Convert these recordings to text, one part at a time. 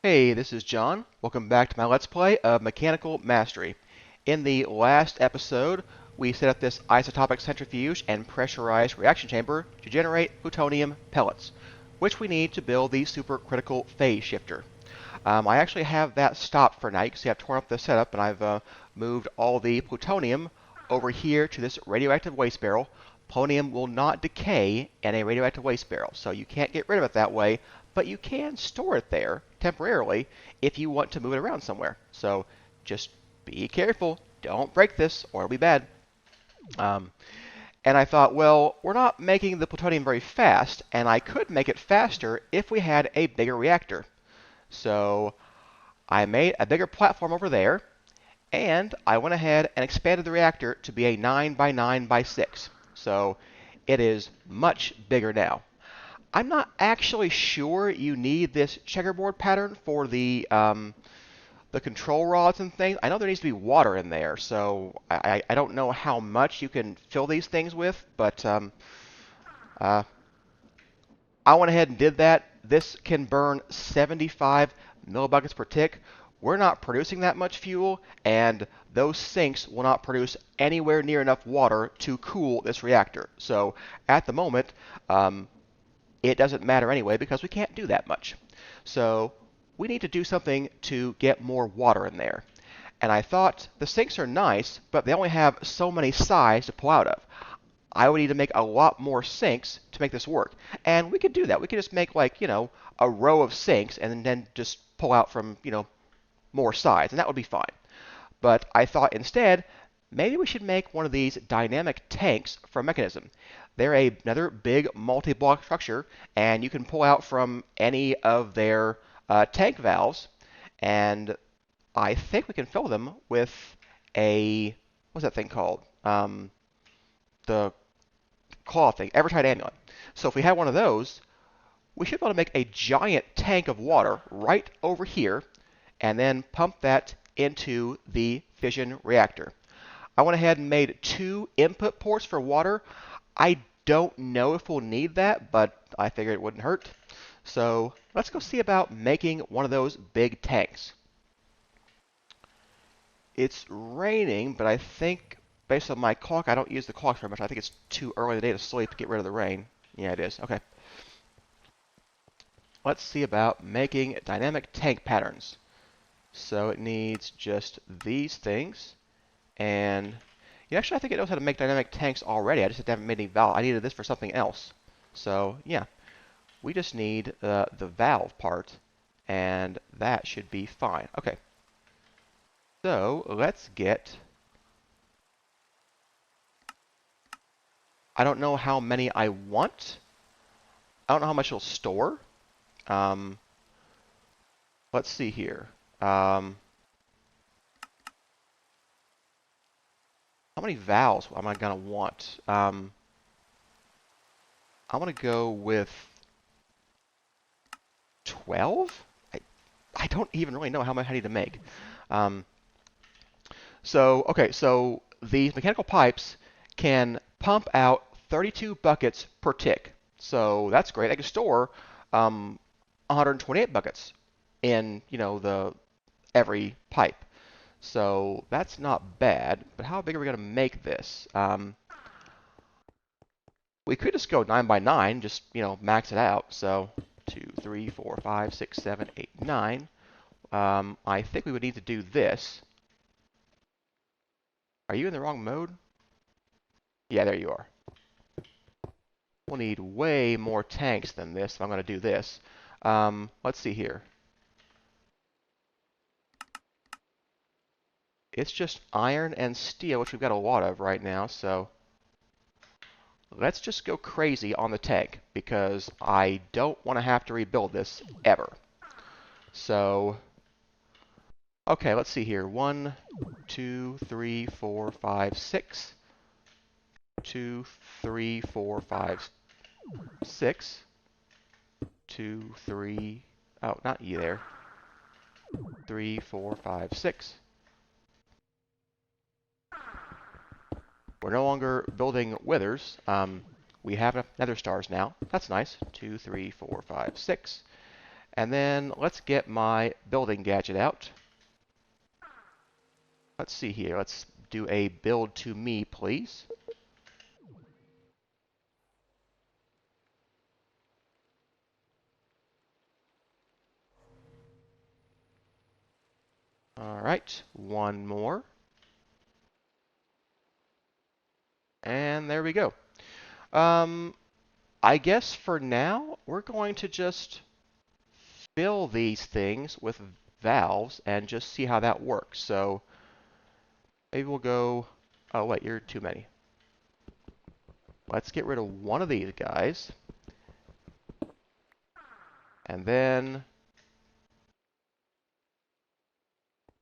Hey, this is John. Welcome back to my Let's Play of Mechanical Mastery. In the last episode, we set up this isotopic centrifuge and pressurized reaction chamber to generate plutonium pellets, which we need to build the supercritical phase shifter. I actually have that stopped for now. You can see I've torn up the setup and I've moved all the plutonium over here to this radioactive waste barrel. Plutonium will not decay in a radioactive waste barrel, so you can't get rid of it that way, but you can store it there temporarily if you want to move it around somewhere. So just be careful. Don't break this or it'll be bad. Um, and I thought, well, we're not making the plutonium very fast, and I could make it faster if we had a bigger reactor. So I made a bigger platform over there, and I went ahead and expanded the reactor to be a 9 by 9 by 6. So it is much bigger now. I'm not actually sure you need this checkerboard pattern for the control rods and things. I know there needs to be water in there, so I don't know how much you can fill these things with, but uh, I went ahead and did that. This can burn 75 millibuckets per tick. We're not producing that much fuel, and those sinks will not produce anywhere near enough water to cool this reactor. So at the moment, it doesn't matter anyway because we can't do that much. So we need to do something to get more water in there. And I thought the sinks are nice, but they only have so many sides to pull out of. I would need to make a lot more sinks to make this work. And we could do that. We could just make like, a row of sinks and then just pull out from, more sides, and that would be fine. But I thought instead, maybe we should make one of these dynamic tanks from Mechanism. They're another big multi-block structure, and you can pull out from any of their tank valves, and I think we can fill them with what's that thing called? The claw thing, Evertide Amulet. So if we had one of those, we should be able to make a giant tank of water right over here, and then pump that into the fission reactor. I went ahead and made 2 input ports for water. I don't know if we'll need that, but I figured it wouldn't hurt. So let's go see about making one of those big tanks. It's raining, but I think based on my clock, I don't use the clock very much. I think it's too early in the day to sleep to get rid of the rain. Yeah, it is. Okay. Let's see about making dynamic tank patterns. So it needs just these things. And actually, I think it knows how to make dynamic tanks already. I just haven't made any valve. I needed this for something else. So yeah, we just need the valve part, and that should be fine. Okay. So let's get. I don't know how many I want. I don't know how much it'll store. Um, let's see here. How many valves am I gonna want? I want to go with 12? I don't even really know how much I need to make. Um, okay, so these mechanical pipes can pump out 32 buckets per tick. So that's great. I can store 128 buckets in, every pipe. So that's not bad. But how big are we going to make this? We could just go 9 by 9, just, max it out. So 2, 3, 4, 5, 6, 7, 8, 9. I think we would need to do this. Are you in the wrong mode? Yeah, there you are. We'll need way more tanks than this if I'm going to do this. Let's see here. It's just iron and steel, which we've got a lot of right now, so let's just go crazy on the tank, because I don't want to have to rebuild this ever. So, okay, let's see here. 1, 2, 3, 4, 5, 6. 2, 3, 4, 5, 6. 2, 3. Oh, not you there. 3, 4, 5, 6. We're no longer building withers. We have nether stars now. That's nice. 2, 3, 4, 5, 6. And then let's get my building gadget out. Let's see here. Let's do a build to me, please. All right, one more. And there we go. I guess for now, we're going to just fill these things with valves and just see how that works. So maybe we'll go, oh wait, you're too many. Let's get rid of one of these guys. And then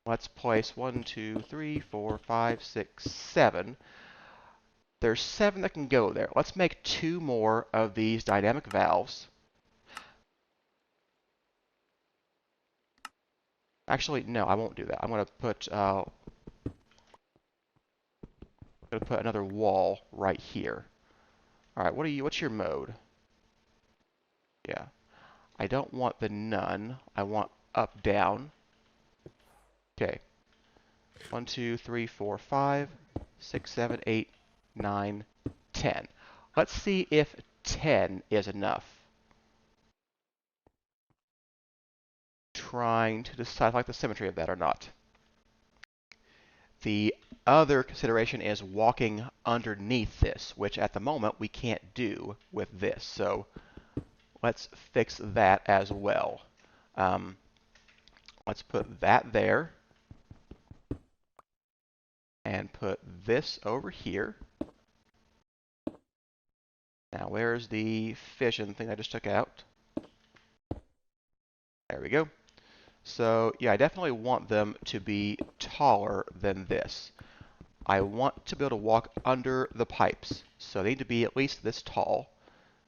let's place 1, 2, 3, 4, 5, 6, 7. There's 7 that can go there. Let's make 2 more of these dynamic valves. Actually, no, I won't do that. I'm going to put another wall right here. All right, what's your mode? Yeah. I don't want the none. I want up, down. Okay. 1, 2, 3, 4, 5, 6, 7, 8, 9, 10. Let's see if 10 is enough. Trying to decide if I like the symmetry of that or not. The other consideration is walking underneath this, which at the moment we can't do with this. So let's fix that as well. Let's put that there and put this over here. Now where's the fission thing I just took out? There we go. So yeah, I definitely want them to be taller than this. I want to be able to walk under the pipes. So they need to be at least this tall.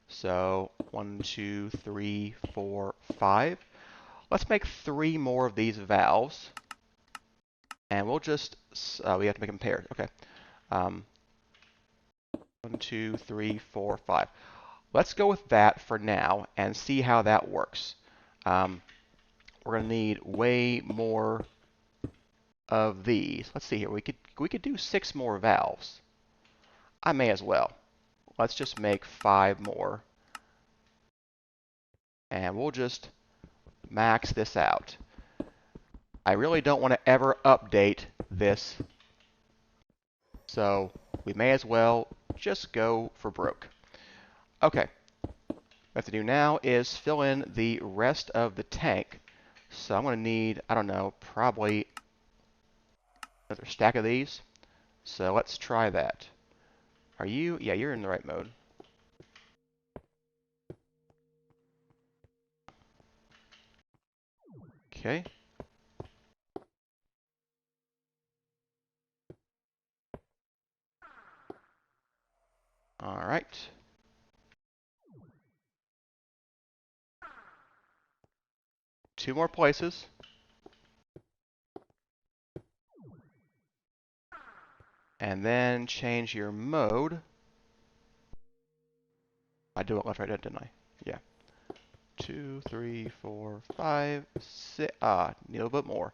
So 1, 2, 3, 4, 5. Let's make 3 more of these valves. And we'll just, we have to make them paired. Okay. 1, 2, 3, 4, 5. Let's go with that for now and see how that works. We're going to need way more of these. Let's see here. We could do 6 more valves. I may as well. Let's just make 5 more. And we'll just max this out. I really don't want to ever update this, so we may as well just go for broke. Okay, what we have to do now is fill in the rest of the tank. So I'm going to need, I don't know, probably another stack of these. So let's try that. Are you? Yeah, you're in the right mode. Okay. All right. Two more places. And then change your mode. I do it left, right, didn't I? Yeah. 2, 3, 4, 5, 6. Need a little bit more.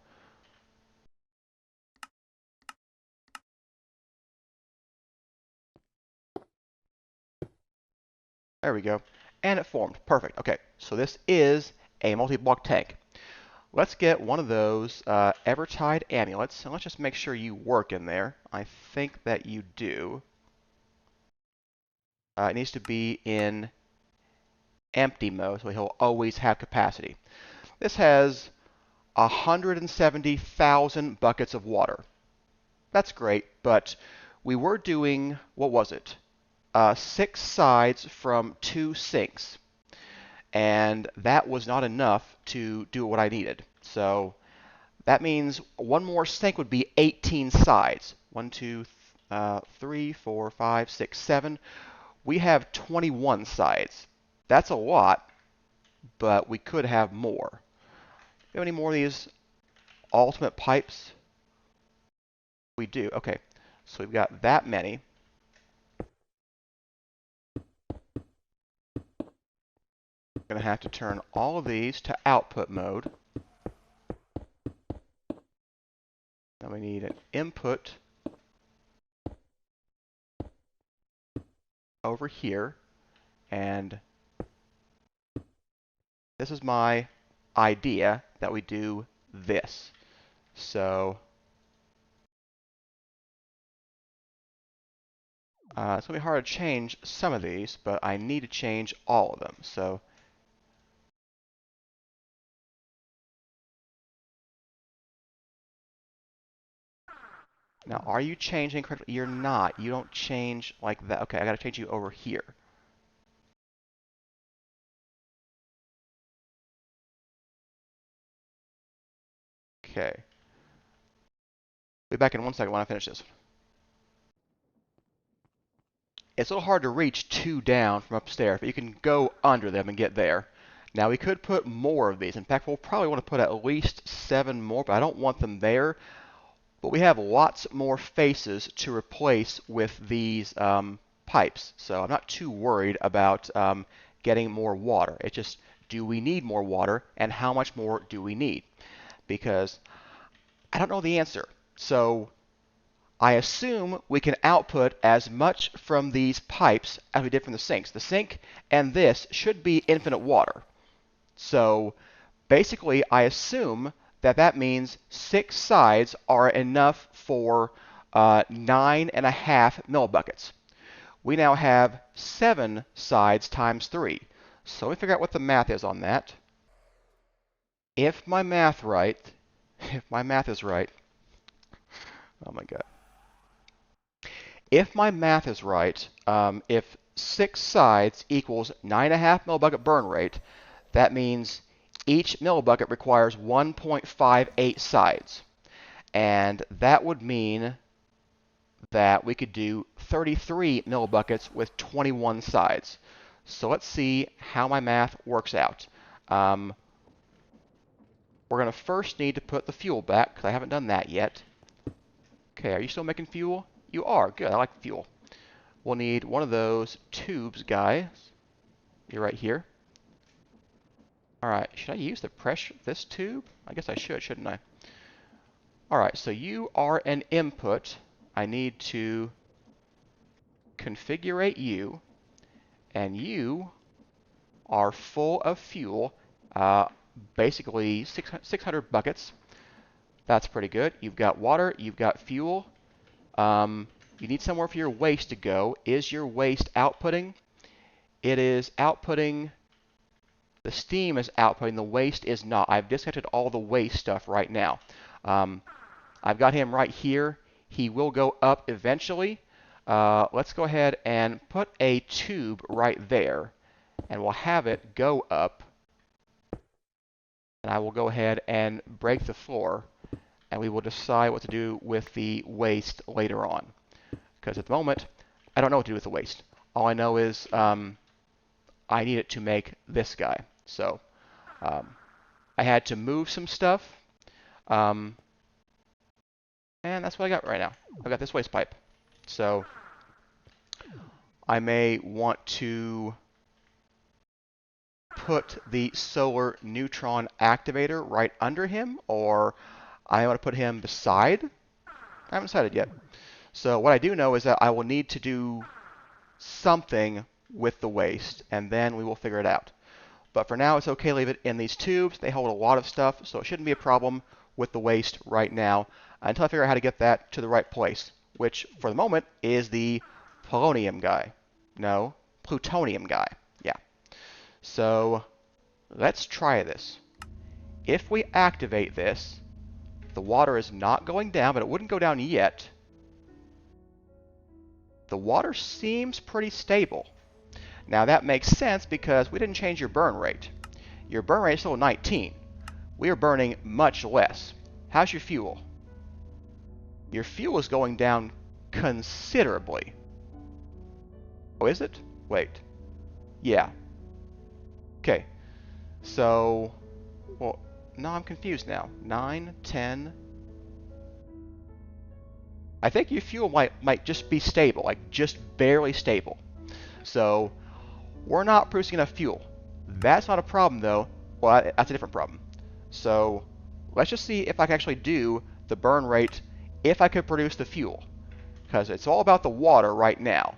There we go. And it formed. Perfect. Okay, so this is a multi-block tank. Let's get one of those Evertide amulets, and let's just make sure you work in there. I think that you do. It needs to be in empty mode, so he'll always have capacity. This has 170,000 buckets of water. That's great, but we were doing, what was it? 6 sides from 2 sinks. And that was not enough to do what I needed. So that means one more sink would be 18 sides. 1, 2, 3, 4, 5, 6, 7. We have 21 sides. That's a lot, but we could have more. Do you have any more of these ultimate pipes? We do. Okay. So we've got that many. going to have to turn all of these to output mode. Then we need an input over here, and this is my idea that we do this. So it's going to be hard to change some of these, but I need to change all of them. So now, are you changing correctly? You're not. You don't change like that. Okay, I got to change you over here. Okay. Be back in 1 second when I finish this. It's a little hard to reach 2 down from upstairs, but you can go under them and get there. Now, we could put more of these. In fact, we'll probably want to put at least 7 more, but I don't want them there. But we have lots more faces to replace with these pipes, so I'm not too worried about getting more water. It's just, do we need more water, and how much more do we need? Because I don't know the answer. So I assume we can output as much from these pipes as we did from the sinks. The sink and this should be infinite water. So basically, I assume that that means 6 sides are enough for 9.5 millibuckets. We now have 7 sides times 3. So let me figure out what the math is on that. If my math is right, oh my god. If my math is right, if 6 sides equals 9.5 millibucket burn rate, that means each millibucket requires 1.58 sides. And that would mean that we could do 33 millibuckets with 21 sides. So let's see how my math works out. We're going to first need to put the fuel back, because I haven't done that yet. Okay, are you still making fuel? You are. Good, I like fuel. We'll need one of those tubes, guys. You're right here. Alright, should I use the pressure, this tube? I guess I should, shouldn't I? Alright, so you are an input. I need to configure you, and you are full of fuel, basically 600 buckets. That's pretty good. You've got water, you've got fuel. You need somewhere for your waste to go. Is your waste outputting? It is outputting. The steam is outputting. The waste is not. I've disconnected all the waste stuff right now. I've got him right here. He will go up eventually. Let's go ahead and put a tube right there, and we'll have it go up. And I will go ahead and break the floor, and we will decide what to do with the waste later on. Because at the moment, I don't know what to do with the waste. All I know is I need it to make this guy. So I had to move some stuff. And that's what I got right now. I've got this waste pipe. So I may want to put the solar neutron activator right under him, or I want to put him beside. I haven't decided yet. So what I do know is that I will need to do something with the waste, and then we will figure it out. But for now, it's okay to leave it in these tubes. They hold a lot of stuff, so it shouldn't be a problem with the waste right now until I figure out how to get that to the right place, which for the moment is the polonium guy. No, plutonium guy. Yeah. So let's try this. If we activate this, the water is not going down, but it wouldn't go down yet. The water seems pretty stable. Now that makes sense because we didn't change your burn rate. Your burn rate is still 19. We are burning much less. How's your fuel? Your fuel is going down considerably. Oh, is it? Wait. Yeah. Okay. So, well, no, I'm confused now. 9, 10. I think your fuel might just be stable, like just barely stable. So we're not producing enough fuel. That's not a problem though. Well, that's a different problem. So let's just see if I can actually do the burn rate if I could produce the fuel. Because it's all about the water right now.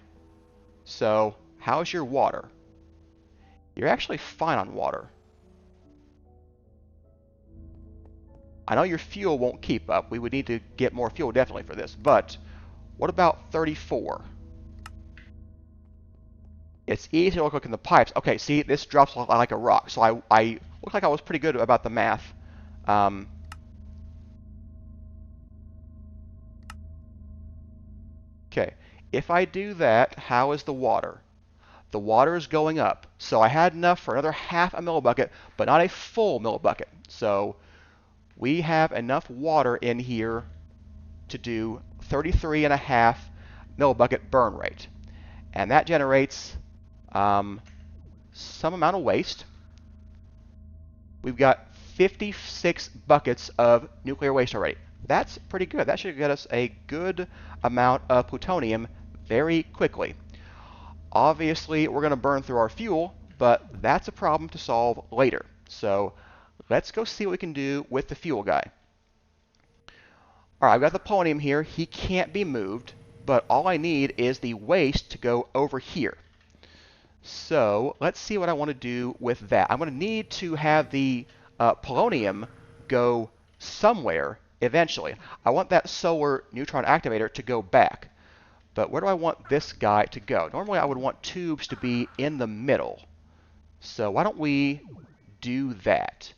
So how's your water? You're actually fine on water. I know your fuel won't keep up. We would need to get more fuel definitely for this. But what about 34? It's easy to look in the pipes. Okay, see, this drops like a rock. So I look like I was pretty good about the math. Okay, if I do that, how is the water? The water is going up. So I had enough for another half a millibucket, but not a full millibucket. So we have enough water in here to do 33.5 millibucket burn rate. And that generates some amount of waste. We've got 56 buckets of nuclear waste already. That's pretty good. That should get us a good amount of plutonium very quickly. Obviously, we're going to burn through our fuel, but that's a problem to solve later. So let's go see what we can do with the fuel guy. All right, I've got the polonium here. He can't be moved, but all I need is the waste to go over here. So let's see what I want to do with that. I'm going to need to have the polonium go somewhere eventually. I want that solar neutron activator to go back. But where do I want this guy to go? Normally I would want tubes to be in the middle. So why don't we do that?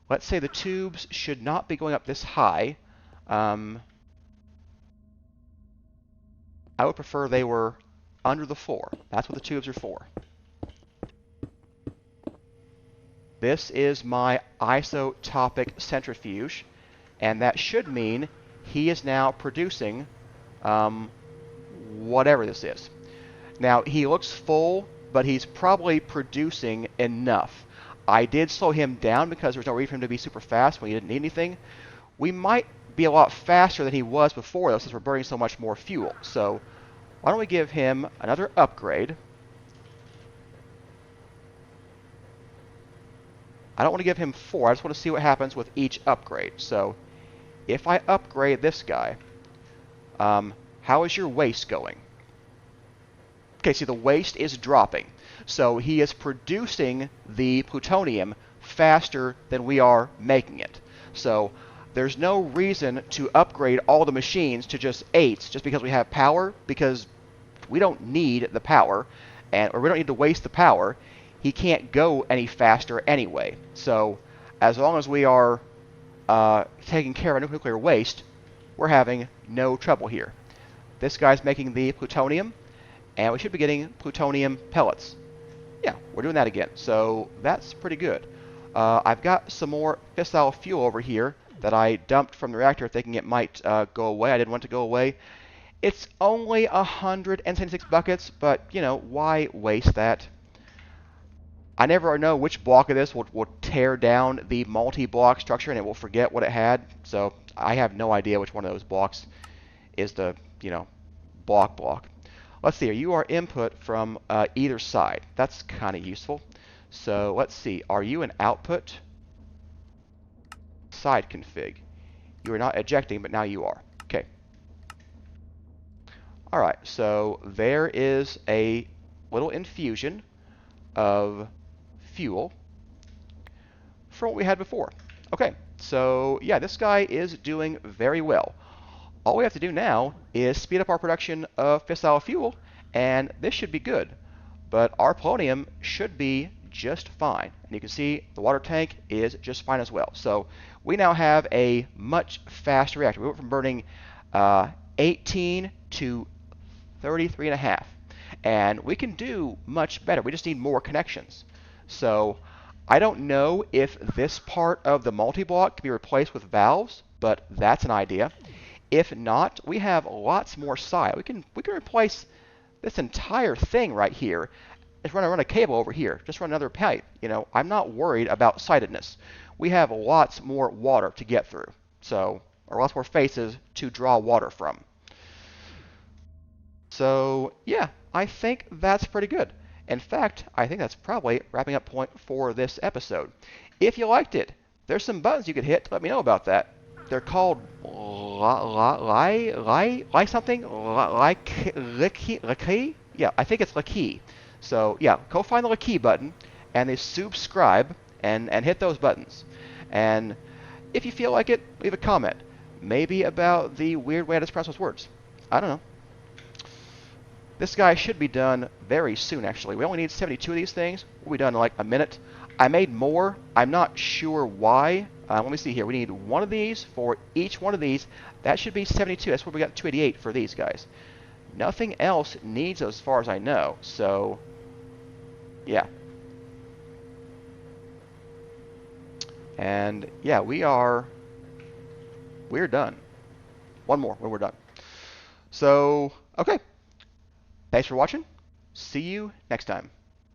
Let's say the tubes should not be going up this high. I would prefer they were under the floor. That's what the tubes are for. This is my isotopic centrifuge, and that should mean he is now producing whatever this is. Now, he looks full, but he's probably producing enough. I did slow him down because there was no reason for him to be super fast when he didn't need anything. We might be a lot faster than he was before, though, since we're burning so much more fuel. So why don't we give him another upgrade? I don't want to give him 4. I just want to see what happens with each upgrade. So if I upgrade this guy, how is your waste going? Okay, see, the waste is dropping. So he is producing the plutonium faster than we are making it. So there's no reason to upgrade all the machines to just 8s just because we have power, because we don't need the power, or we don't need to waste the power. He can't go any faster anyway. So as long as we are taking care of nuclear waste, we're having no trouble here. This guy's making the plutonium, and we should be getting plutonium pellets. Yeah, we're doing that again. So that's pretty good. I've got some more fissile fuel over here that I dumped from the reactor thinking it might go away. I didn't want it to go away. It's only 176 buckets, but, you know, why waste that? I never know which block of this will tear down the multi-block structure and it will forget what it had. So I have no idea which one of those blocks is the, you know, block. Let's see here. You are input from either side. That's kind of useful. So let's see. Are you an output? Side config. You are not ejecting, but now you are. Okay. All right. So there is a little infusion of fuel from what we had before. Okay, so yeah, this guy is doing very well. All we have to do now is speed up our production of fissile fuel, and this should be good. But our polonium should be just fine. And you can see the water tank is just fine as well. So we now have a much faster reactor. We went from burning 18 to 33.5. And we can do much better. We just need more connections. So I don't know if this part of the multi-block can be replaced with valves, but that's an idea. If not, we have lots more psi. We can replace this entire thing right here. Just run a cable over here. Just run another pipe. You know, I'm not worried about sightedness. We have lots more water to get through. So, or lots more faces to draw water from. So, yeah, I think that's pretty good. In fact, I think that's probably wrapping up point for this episode. If you liked it, there's some buttons you could hit to let me know about that. They're called like something like key. Yeah, I think it's the key. So yeah, go find the key button and they subscribe and hit those buttons. And if you feel like it, leave a comment. Maybe about the weird way I express those words. I don't know. This guy should be done very soon, actually. We only need 72 of these things. We'll be done in like a minute. I made more. I'm not sure why. Let me see here. We need one of these for each one of these. That should be 72. That's where we got 288 for these guys. Nothing else needs as far as I know. So, yeah. And, yeah, we're done. One more when we're done. So, okay. Thanks for watching. See you next time.